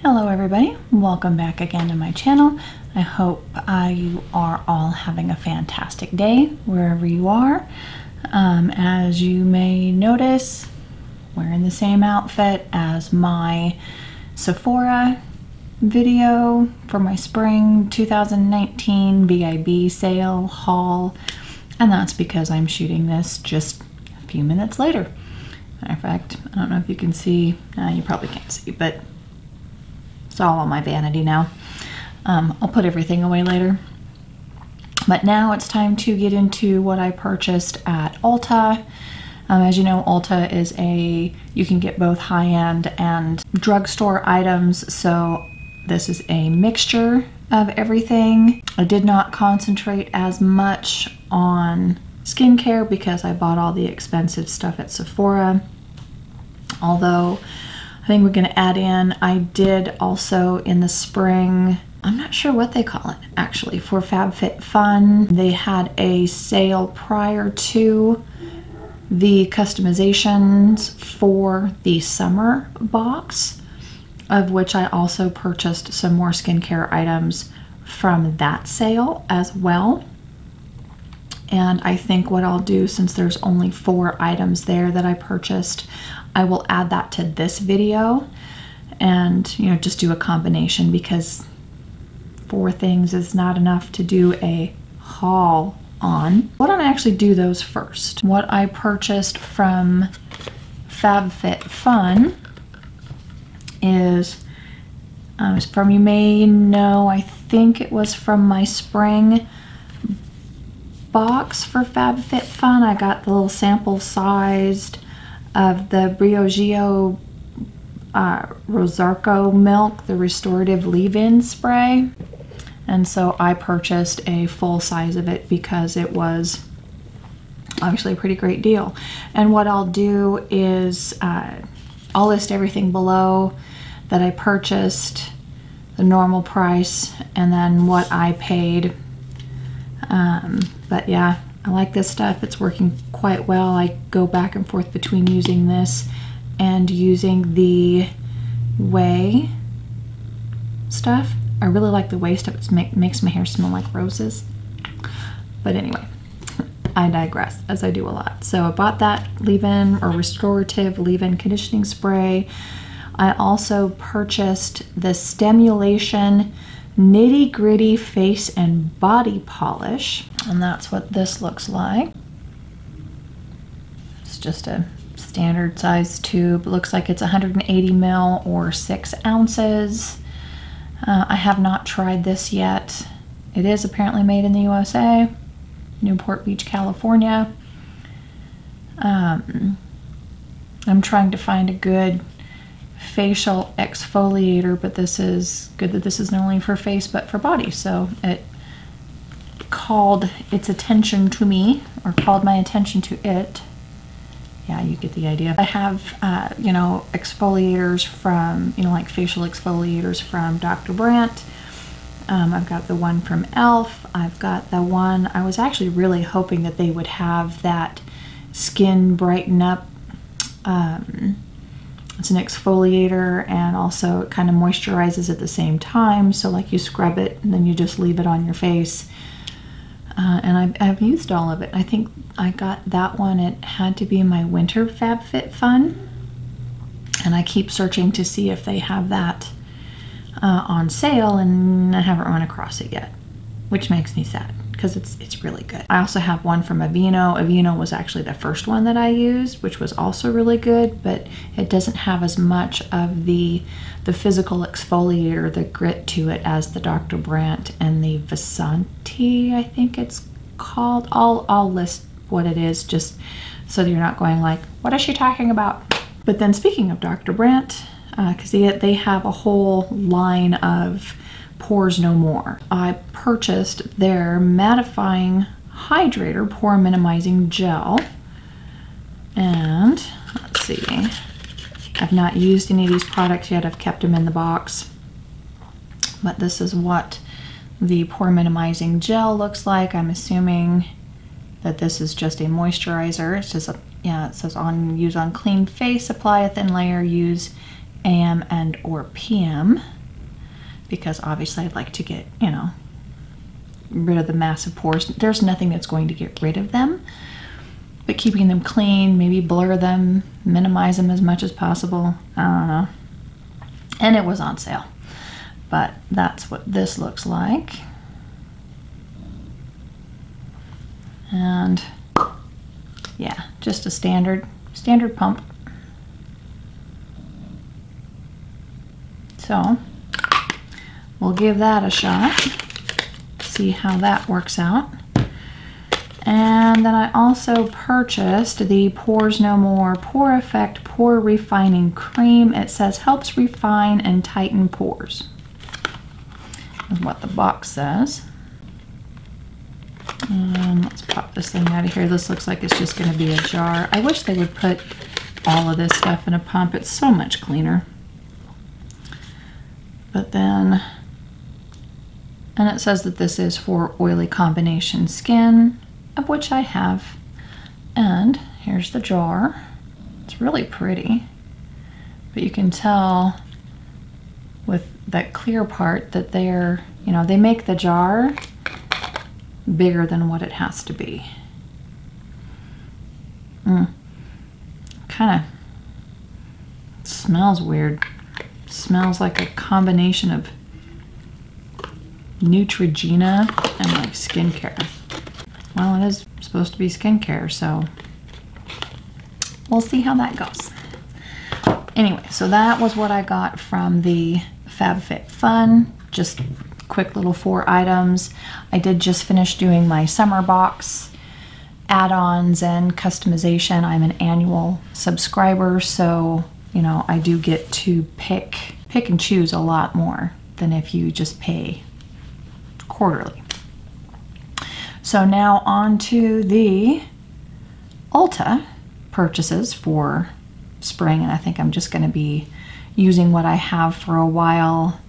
Hello everybody, welcome back again to my channel. I hope you are all having a fantastic day wherever you are. As you may notice, wearing the same outfit as my Sephora video for my spring 2019 BIB sale haul, and that's because I'm shooting this just a few minutes later. Matter of fact, I don't know if you can see, you probably can't see, but it's all on my vanity now. I'll put everything away later. But now it's time to get into what I purchased at Ulta. As you know, Ulta is you can get both high-end and drugstore items, so this is a mixture of everything. I did not concentrate as much on skincare because I bought all the expensive stuff at Sephora. Although I think we're gonna add in, I did also in the spring, I'm not sure what they call it actually, for FabFitFun. They had a sale prior to the customizations for the summer box, of which I also purchased some more skincare items from that sale as well. And I think what I'll do, since there's only 4 items there that I purchased, I will add that to this video and, just do a combination, because 4 things is not enough to do a haul on. Why don't I actually do those first? What I purchased from FabFitFun is from, you may know, I think it was from my spring box for FabFitFun. I got the little sample sized of the Briogeo Rosarco milk, the restorative leave-in spray. And so I purchased a full size of it because it was obviously a pretty great deal. And what I'll do is I'll list everything below that I purchased, the normal price, and then what I paid. But yeah, I like this stuff. It's working quite well. I go back and forth between using this and using the Whey stuff. I really like the Whey stuff. It makes my hair smell like roses. But anyway, I digress, as I do a lot. So I bought that leave-in or restorative leave-in conditioning spray. I also purchased the Stemulation Nitty Gritty Face and Body Polish, and that's what this looks like. It's just a standard size tube. It looks like it's 180 ml or 6 ounces. I have not tried this yet. It is apparently made in the USA, Newport Beach, California. I'm trying to find a good facial exfoliator, but this is good that this is not only for face but for body, so it called its attention to me, or called my attention to it. Yeah, you get the idea. I have exfoliators from, like facial exfoliators from Dr. Brandt. I've got the one from e.l.f. I've got the one, I was actually really hoping that they would have that skin brighten up. It's an exfoliator, and also it kind of moisturizes at the same time. So like you scrub it and then you just leave it on your face. And I've used all of it. I think I got that one. It had to be my winter FabFitFun. And I keep searching to see if they have that on sale, and I haven't run across it yet, which makes me sad because it's really good. I also have one from Aveeno. Aveeno was actually the first one that I used, which was also really good, but it doesn't have as much of the physical exfoliator, the grit to it, as the Dr. Brandt and the Vasanti, I think it's called. I'll list what it is just so that you're not going like, what is she talking about? But then speaking of Dr. Brandt, because they have a whole line of Pores No More. I purchased their Mattifying Hydrator Pore Minimizing Gel. And let's see, I've not used any of these products yet. I've kept them in the box. But this is what the Pore Minimizing Gel looks like. I'm assuming that this is just a moisturizer. It's just it says use on clean face, apply a thin layer, use AM and or PM, because obviously I'd like to get, you know, rid of the massive pores. There's nothing that's going to get rid of them, but keeping them clean, maybe blur them, minimize them as much as possible. I don't know. And it was on sale, but that's what this looks like. And yeah, just a standard pump. So we'll give that a shot, see how that works out. And then I also purchased the Pores No More Pore Effect Pore Refining Cream. It says helps refine and tighten pores, is what the box says. Let's pop this thing out of here. This looks like it's just going to be a jar. I wish they would put all of this stuff in a pump. It's so much cleaner. But then, and it says that this is for oily combination skin, of which I have. And here's the jar. It's really pretty, but you can tell with that clear part that they're, you know, they make the jar bigger than what it has to be. Kind of smells weird. Smells like a combination of Neutrogena and like skincare. Well, it is supposed to be skincare, so we'll see how that goes. Anyway, so that was what I got from the FabFitFun. Just quick little 4 items. I did just finish doing my summer box add-ons and customization. I'm an annual subscriber, so you know, I do get to pick and choose a lot more than if you just pay quarterly. So now on to the Ulta purchases for spring, and I think I'm just going to be using what I have for a while.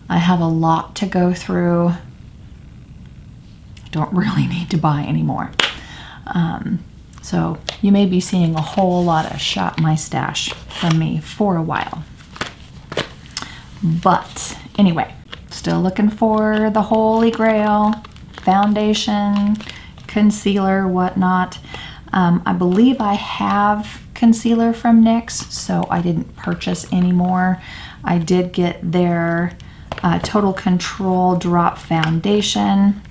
I have a lot to go through. I don't really need to buy anymore. So you may be seeing a whole lot of Shop My Stash from me for a while. But anyway, still looking for the Holy Grail, foundation, concealer, whatnot. I believe I have concealer from NYX, so I didn't purchase any more. I did get their Total Control Drop Foundation,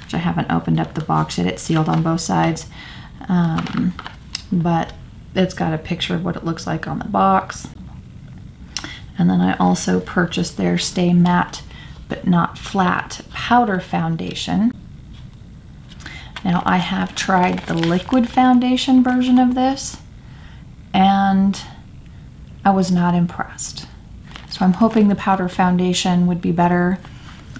which I haven't opened up the box yet. It's sealed on both sides. But it's got a picture of what it looks like on the box. And then I also purchased their Stay Matte But Not Flat Powder Foundation. Now I have tried the liquid foundation version of this, and I was not impressed. So I'm hoping the powder foundation would be better.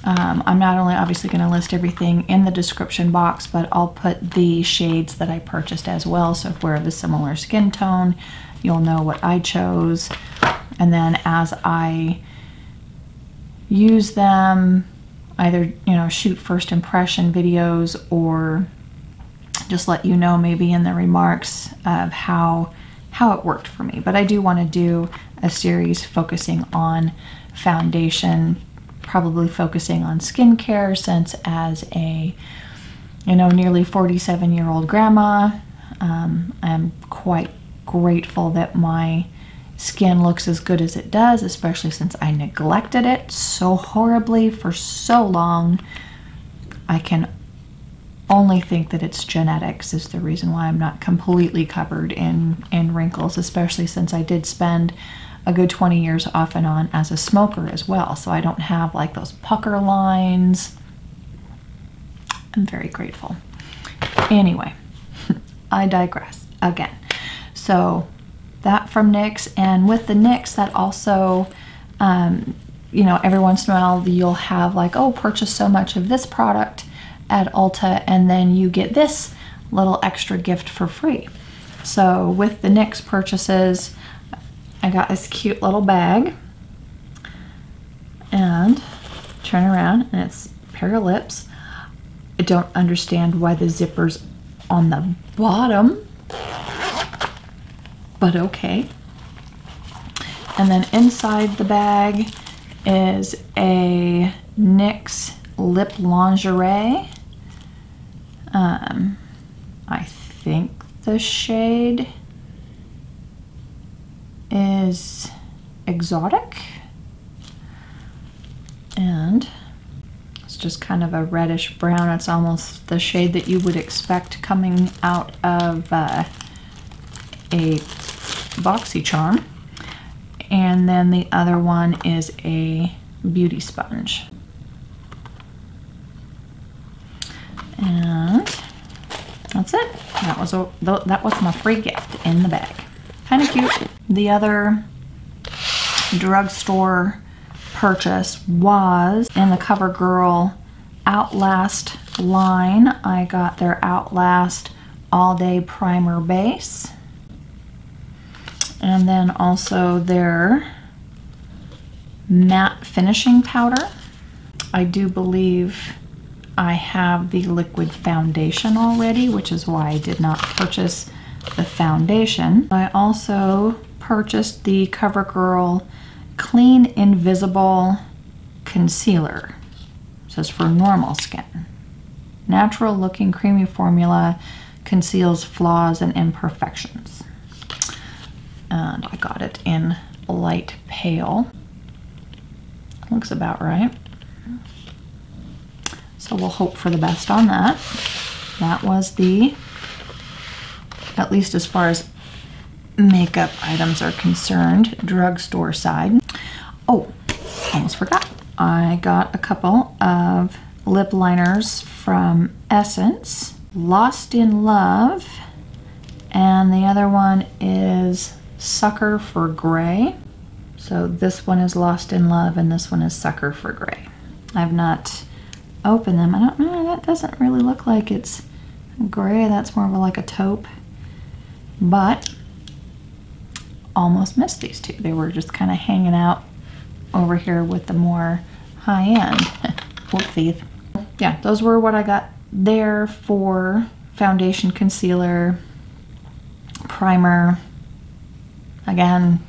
I'm not only obviously going to list everything in the description box, but I'll put the shades that I purchased as well. So if we're of a similar skin tone, you'll know what I chose. And then as I use them, either, you know, shoot first impression videos or just let you know maybe in the remarks of how it worked for me. But I do want to do a series focusing on foundation, probably focusing on skincare, since as a, you know, nearly 47-year-old grandma, I'm quite grateful that my skin looks as good as it does, especially since I neglected it so horribly for so long. I can only think that it's genetics is the reason why I'm not completely covered in wrinkles, especially since I did spend a good 20 years off and on as a smoker as well. So I don't have like those pucker lines. I'm very grateful. Anyway, I digress again. So that from NYX, and with the NYX, that also, you know, every once in a while you'll have like, oh, purchase so much of this product at Ulta, and then you get this little extra gift for free. So with the NYX purchases, I got this cute little bag, and turn around, and it's a pair of lips. I don't understand why the zipper's on the bottom, but okay. And then inside the bag is a NYX lip lingerie. I think the shade is Exotic, and it's just kind of a reddish brown. It's almost the shade that you would expect coming out of a BoxyCharm. And then the other one is a beauty sponge. And that's it. That was my free gift in the bag. Kind of cute. The other drugstore purchase was in the CoverGirl Outlast line. I got their Outlast All Day Primer Base. And then also their matte finishing powder. I do believe I have the liquid foundation already, which is why I did not purchase the foundation. I also purchased the CoverGirl Clean Invisible Concealer. It says for normal skin. Natural looking creamy formula, conceals flaws and imperfections. And I got it in light pale. Looks about right. So we'll hope for the best on that. That was the, at least as far as makeup items are concerned, drugstore side. Oh, almost forgot. I got a couple of lip liners from Essence. Lost in Love, and the other one is Sucker for Gray. So this one is Lost in Love and this one is Sucker for Gray. I've not opened them. I don't know, that doesn't really look like it's gray. That's more of like a taupe. But almost missed these two. They were just kind of hanging out over here with the more high-end. Whoopsies. Yeah, those were what I got there for foundation, concealer, primer. Again,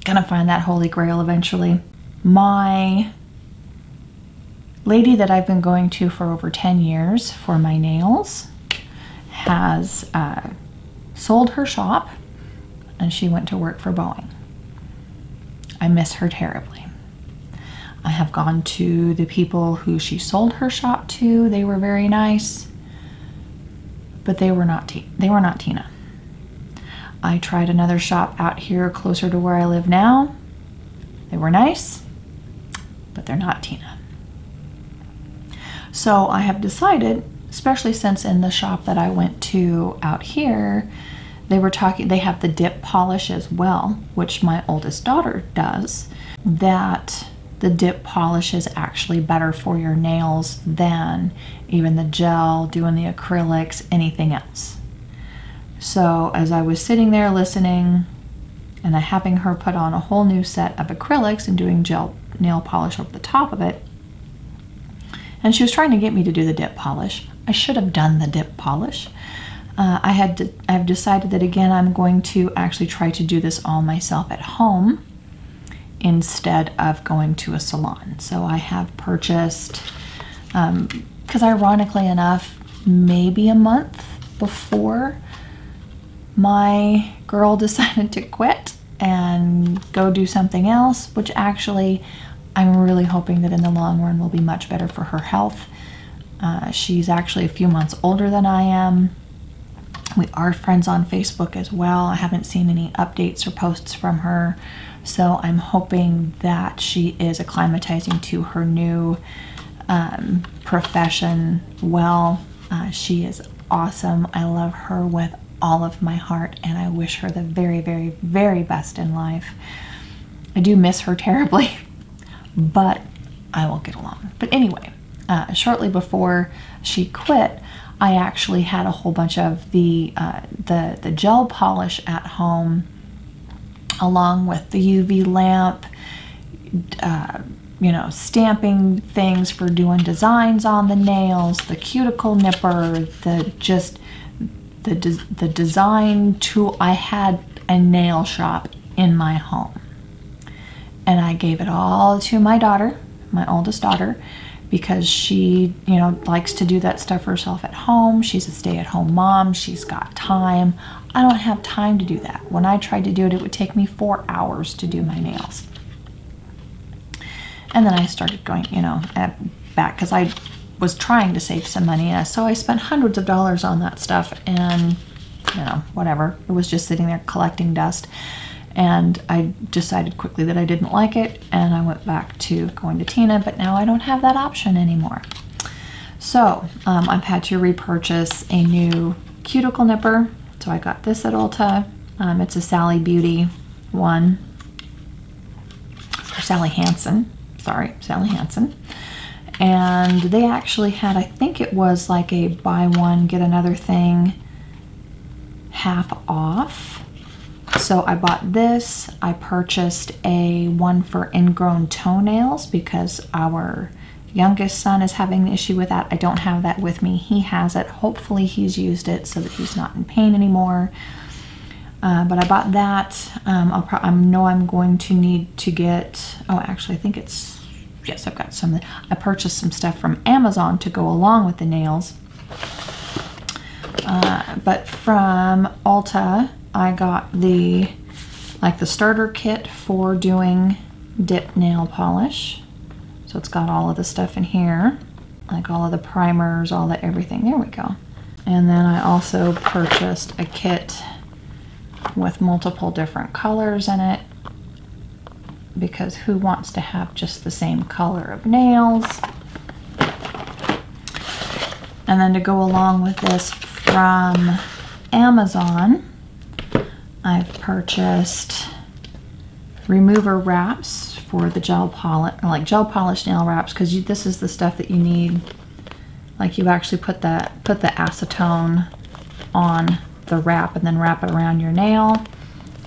gonna find that holy grail eventually. My lady that I've been going to for over 10 years for my nails has sold her shop and she went to work for Boeing. I miss her terribly. I have gone to the people who she sold her shop to. They were very nice, but they were not Tina. I tried another shop out here closer to where I live now. They were nice, but they're not Tina. So I have decided, especially since in the shop that I went to out here, they have the dip polish as well, which my oldest daughter does, that the dip polish is actually better for your nails than even the gel, doing the acrylics, anything else. So as I was sitting there listening and having her put on a whole new set of acrylics and doing gel nail polish over the top of it, and she was trying to get me to do the dip polish. I should have done the dip polish. I've decided that again I'm going to actually try to do this all myself at home instead of going to a salon. So I have purchased, because ironically enough, maybe a month before my girl decided to quit and go do something else, which actually I'm really hoping that in the long run will be much better for her health. She's actually a few months older than I am. We are friends on Facebook as well. I haven't seen any updates or posts from her, so I'm hoping that she is acclimatizing to her new profession well. She is awesome. I love her with all of my heart, and I wish her the very, very, very best in life. I do miss her terribly, but I will get along. But anyway, shortly before she quit, I actually had a whole bunch of the gel polish at home, along with the UV lamp, you know, stamping things for doing designs on the nails, the cuticle nipper, the design tool. I had a nail shop in my home. and I gave it all to my daughter, my oldest daughter, because she, you know, likes to do that stuff herself at home. She's a stay-at-home mom. She's got time. I don't have time to do that. When I tried to do it, it would take me 4 hours to do my nails. And then I started going, you know, back, because I was trying to save some money. So I spent hundreds of dollars on that stuff, and, you know, whatever. It was just sitting there collecting dust. And I decided quickly that I didn't like it, and I went back to going to Tina, but now I don't have that option anymore. So I've had to repurchase a new cuticle nipper. So I got this at Ulta. It's a Sally Beauty one, or Sally Hansen, sorry, Sally Hansen. And they actually had, I think it was like a buy one, get another thing half off. So I bought this. I purchased a one for ingrown toenails because our youngest son is having an issue with that. I don't have that with me. He has it. Hopefully he's used it so that he's not in pain anymore. But I bought that. I know I'm going to need to get, oh, actually I think it's, yes, I've got some. I purchased some stuff from Amazon to go along with the nails. But from Ulta, I got the starter kit for doing dip nail polish. So it's got all of the stuff in here, like all of the primers, all the everything. There we go. And then I also purchased a kit with multiple different colors in it, because who wants to have just the same color of nails? And then to go along with this from Amazon, I've purchased remover wraps for the gel polish, like gel polish nail wraps, because this is the stuff that you need. Like you actually put the acetone on the wrap and then wrap it around your nail.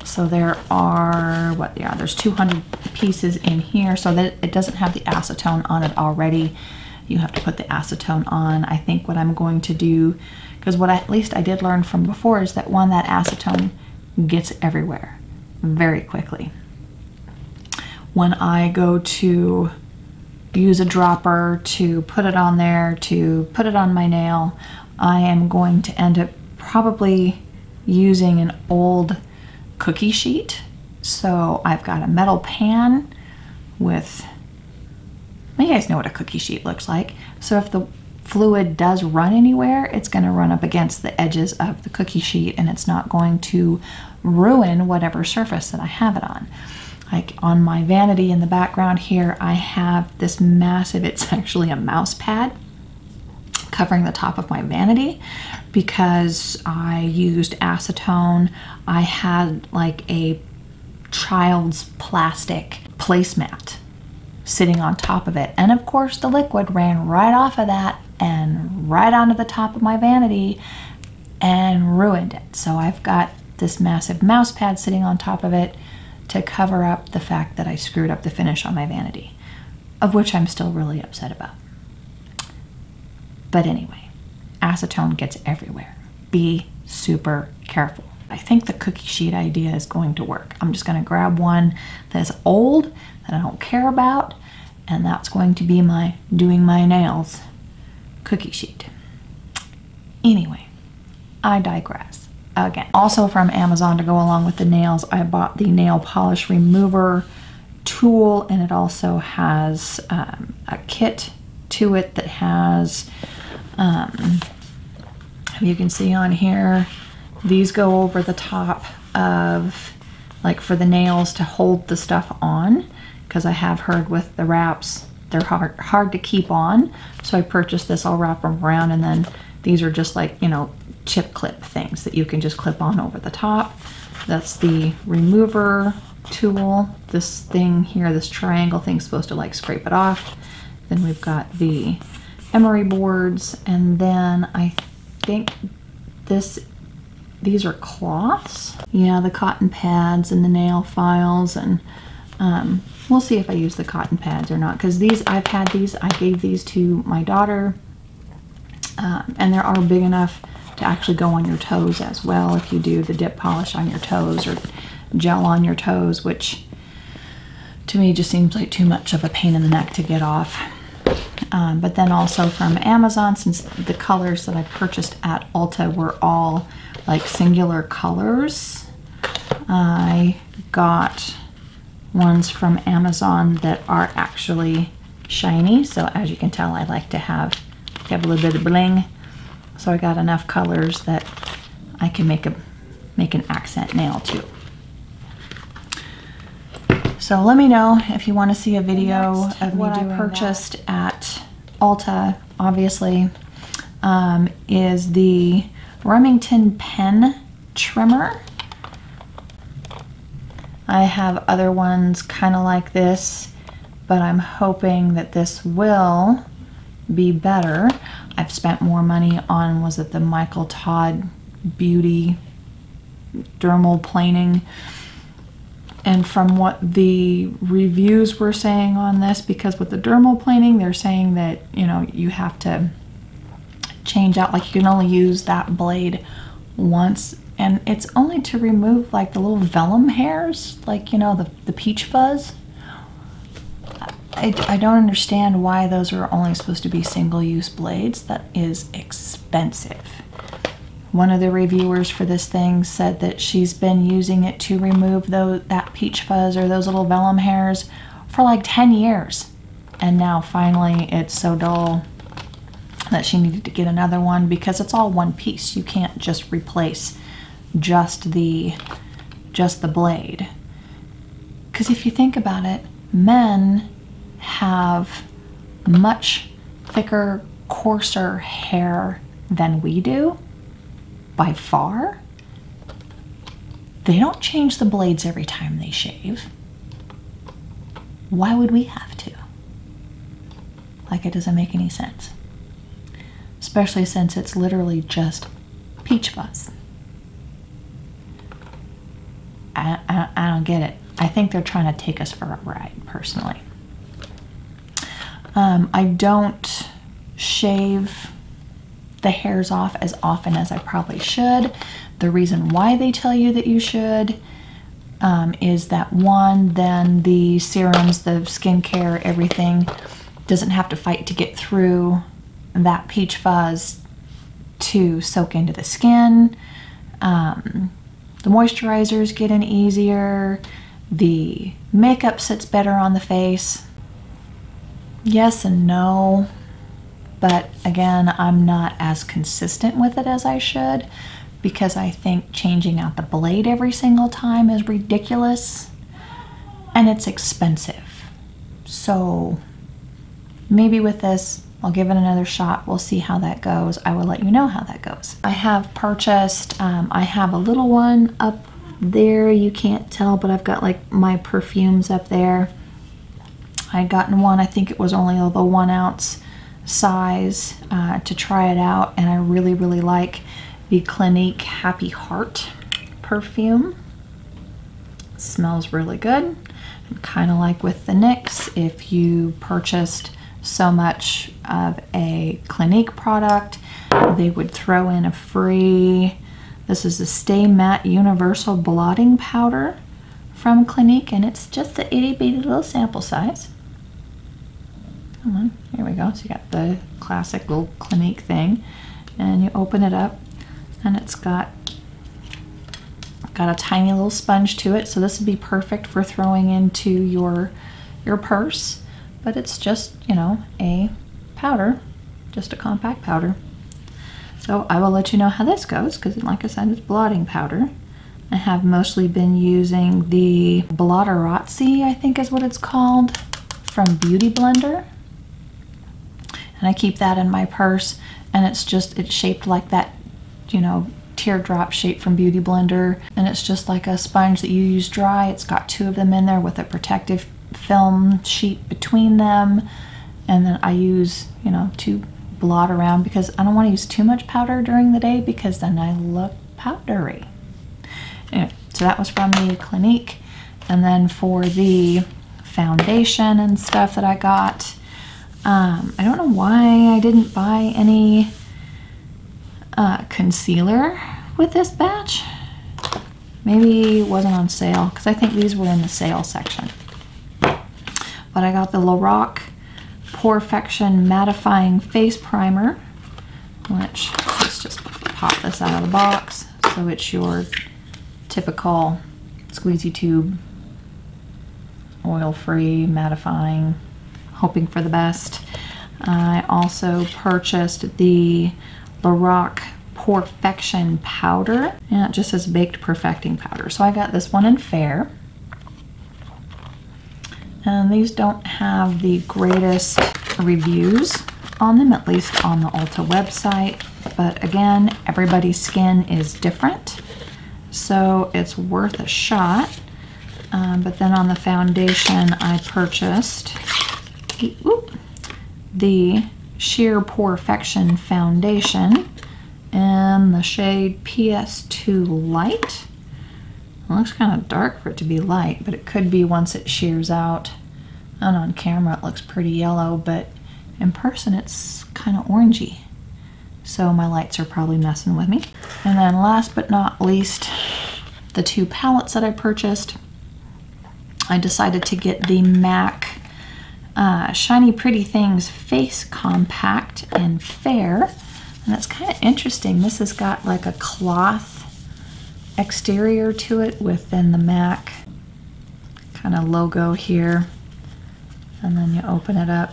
So there are, there's 200 pieces in here, so that it doesn't have the acetone on it already. You have to put the acetone on. I think what I'm going to do, because what at least I did learn from before, is that that acetone gets everywhere very quickly. When I go to use a dropper to put it on there, to put it on my nail, I am going to end up probably using an old cookie sheet. So I've got a metal pan with, well, you guys know what a cookie sheet looks like. So if the fluid does run anywhere, it's going to run up against the edges of the cookie sheet, and it's not going to ruin whatever surface that I have it on. Like on my vanity in the background here, I have this massive, it's actually a mouse pad covering the top of my vanity because I used acetone. I had like a child's plastic placemat sitting on top of it, and of course the liquid ran right off of that and right onto the top of my vanity and ruined it. So I've got this massive mouse pad sitting on top of it to cover up the fact that I screwed up the finish on my vanity, of which I'm still really upset about. But anyway, acetone gets everywhere. Be super careful. I think the cookie sheet idea is going to work. I'm just going to grab one that's old, that I don't care about, and that's going to be my doing my nails cookie sheet. Anyway, I digress. Again, also from Amazon to go along with the nails, I bought the nail polish remover tool, and it also has a kit to it that has, you can see on here, these go over the top of, like for the nails to hold the stuff on, because I have heard with the wraps, they're hard to keep on. So I purchased this, I'll wrap them around, and then these are just like, you know, chip clip things that you can just clip on over the top. That's the remover tool. This thing here, this triangle thing, is supposed to like scrape it off. Then we've got the emery boards, and then I think these are cloths. Yeah, the cotton pads and the nail files, and we'll see if I use the cotton pads or not, because these, I've had these, I gave these to my daughter, and they are big enough to actually go on your toes as well if you do the dip polish on your toes or gel on your toes, which to me just seems like too much of a pain in the neck to get off. But then also from Amazon, since the colors that I purchased at Ulta were all like singular colors, I got ones from Amazon that are actually shiny. So as you can tell, I like to have a little bit of bling. So I got enough colors that I can make an accent nail too. So let me know if you want to see a video of what I purchased at Ulta, obviously, is the Remington pen trimmer. I have other ones kind of like this, but I'm hoping that this will be better. I've spent more money on, was it the Michael Todd Beauty dermal planing? And from what the reviews were saying on this, because with the dermal planing, they're saying that, you know, you have to change out, like you can only use that blade once, and it's only to remove like the little vellum hairs, like, you know, the peach fuzz. I don't understand why those are only supposed to be single-use blades. That is expensive. One of the reviewers for this thing said that she's been using it to remove that peach fuzz or those little vellum hairs for like 10 years. And now finally it's so dull that she needed to get another one, because it's all one piece. You can't just replace just the blade. Because if you think about it, men have much thicker, coarser hair than we do. By far. They don't change the blades every time they shave. Why would we have to? Like, it doesn't make any sense. Especially since it's literally just peach fuzz. I don't get it. I think they're trying to take us for a ride, personally. I don't shave the hairs off as often as I probably should. The reason why they tell you that you should is that, one, then the serums, the skincare, everything doesn't have to fight to get through that peach fuzz to soak into the skin. The moisturizers get in easier. The makeup sits better on the face. Yes and no. But again, I'm not as consistent with it as I should, because I think changing out the blade every single time is ridiculous and it's expensive. So maybe with this, I'll give it another shot. We'll see how that goes. I will let you know how that goes. I have purchased, I have a little one up there. You can't tell, but I've got like my perfumes up there. I had gotten one, I think it was only the 1 ounce size to try it out, and I really like the Clinique Happy Heart perfume. Smells really good. Kind of like with the NYX, if you purchased so much of a Clinique product, they would throw in a free, this is the Stay Matte Universal Blotting Powder from Clinique, and it's just a itty bitty little sample size. Come on, here we go. So you got the classic little Clinique thing, and you open it up, and it's got a tiny little sponge to it. So this would be perfect for throwing into your purse, but it's just, you know, a powder, just a compact powder. So I will let you know how this goes, because like I said, it's blotting powder. I have mostly been using the Blotterazzi, I think is what it's called, from Beauty Blender. And I keep that in my purse, and it's shaped like that, you know, teardrop shape from Beauty Blender, and it's just like a sponge that you use dry. It's got 2 of them in there with a protective film sheet between them, and then I use, you know, to blot around, because I don't want to use too much powder during the day, because then I look powdery. Anyway, so that was from the Clinique. And then for the foundation and stuff that I got, I don't know why I didn't buy any concealer with this batch. Maybe it wasn't on sale, because I think these were in the sale section. but I got the Lorac POREfection Mattifying Face Primer, which, let's just pop this out of the box. So it's your typical squeezy tube, oil-free, mattifying, hoping for the best. I also purchased the Lorac POREfection powder, and it just says baked perfecting powder. So I got this one in Fair. And these don't have the greatest reviews on them, at least on the Ulta website. But again, everybody's skin is different, so it's worth a shot. But then on the foundation, I purchased the Sheer POREfection foundation in the shade PS2 Light. It looks kind of dark for it to be light, but it could be once it shears out. And on camera it looks pretty yellow, but in person it's kind of orangey. So my lights are probably messing with me. And then last but not least, the two palettes that I purchased. I decided to get the MAC Shiny Pretty Things Face Compact in Fair. And it's kind of interesting. This has got like a cloth exterior to it within the MAC kind of logo here, and then you open it up.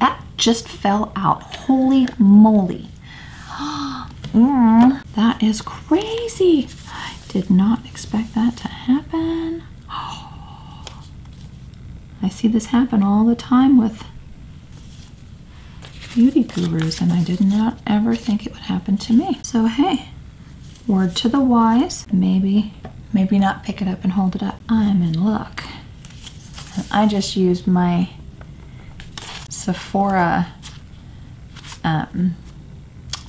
That just fell out. Holy moly. That is crazy. I did not expect that to happen. I see this happen all the time with beauty gurus, and I did not ever think it would happen to me. So hey, word to the wise, maybe not pick it up and hold it up. I'm in luck. And I just used my Sephora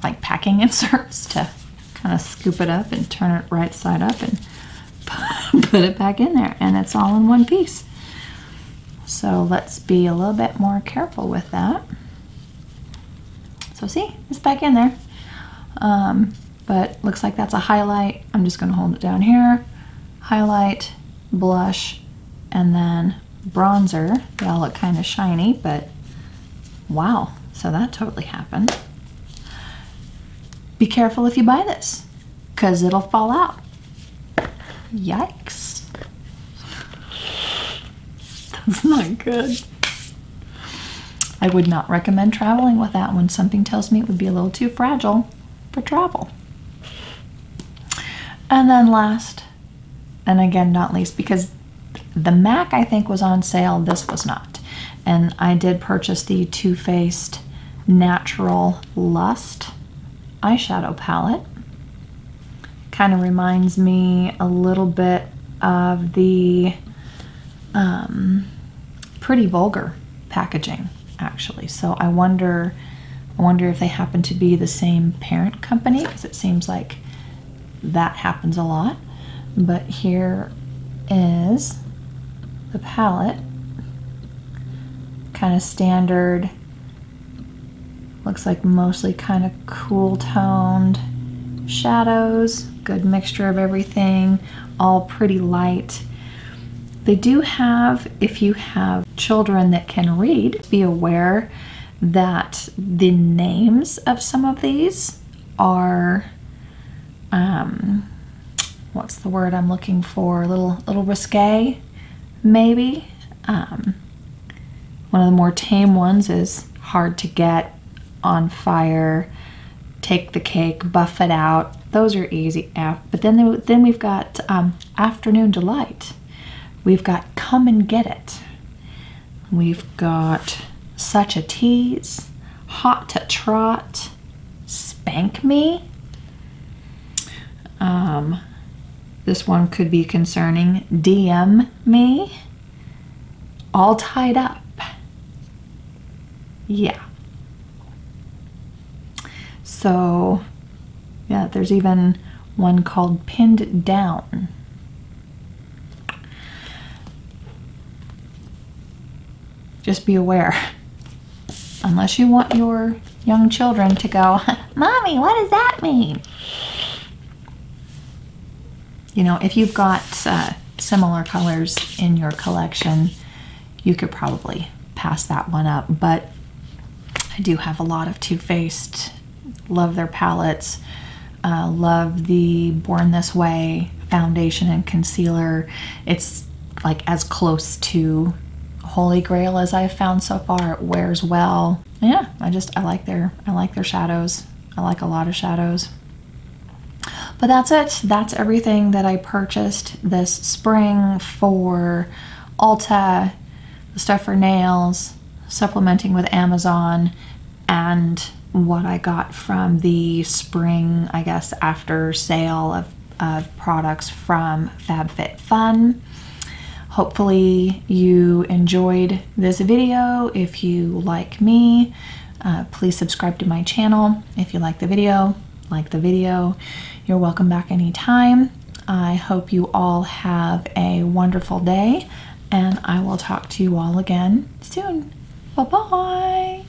like packing inserts to kind of scoop it up and turn it right side up and put it back in there, and it's all in one piece. So let's be a little bit more careful with that. So see, it's back in there. But looks like that's a highlight. I'm just gonna hold it down here. Highlight, blush, and then bronzer. They all look kind of shiny, but wow, so that totally happened. Be careful if you buy this, because it'll fall out. Yikes. That's not good. I would not recommend traveling with that one. Something tells me it would be a little too fragile for travel. And then last, and again not least, because the MAC I think was on sale, this was not. And I did purchase the Too Faced Natural Lust eyeshadow palette. Kind of reminds me a little bit of the Pretty Vulgar packaging, actually. So I wonder if they happen to be the same parent company, because it seems like that happens a lot. But here is the palette, kind of standard. Looks like mostly kind of cool toned shadows, good mixture of everything, all pretty light. They do have, if you have children that can read, be aware that the names of some of these are, what's the word I'm looking for? A little risque, maybe. One of the more tame ones is Hard to Get, On Fire, Take the Cake, Buff It Out. Those are easy. But then we've got Afternoon Delight. We've got Come and Get It. We've got Such a Tease, Hot to Trot, Spank Me. This one could be concerning. DM Me. All Tied Up. Yeah. So, yeah, there's even one called Pinned Down. Just be aware. Unless you want your young children to go, Mommy, what does that mean? You know, if you've got similar colors in your collection, you could probably pass that one up. But I do have a lot of Too Faced. Love their palettes. Love the Born This Way foundation and concealer. It's like as close to Holy Grail as I've found so far. It wears well. Yeah, I like their shadows. I like a lot of shadows. But that's it. That's everything that I purchased this spring for Ulta, the stuff for nails, supplementing with Amazon, and what I got from the spring, I guess, after sale of products from FabFitFun. Hopefully you enjoyed this video. If you like me, please subscribe to my channel. If you like the video, you're welcome back anytime. I hope you all have a wonderful day, and I will talk to you all again soon. Bye-bye.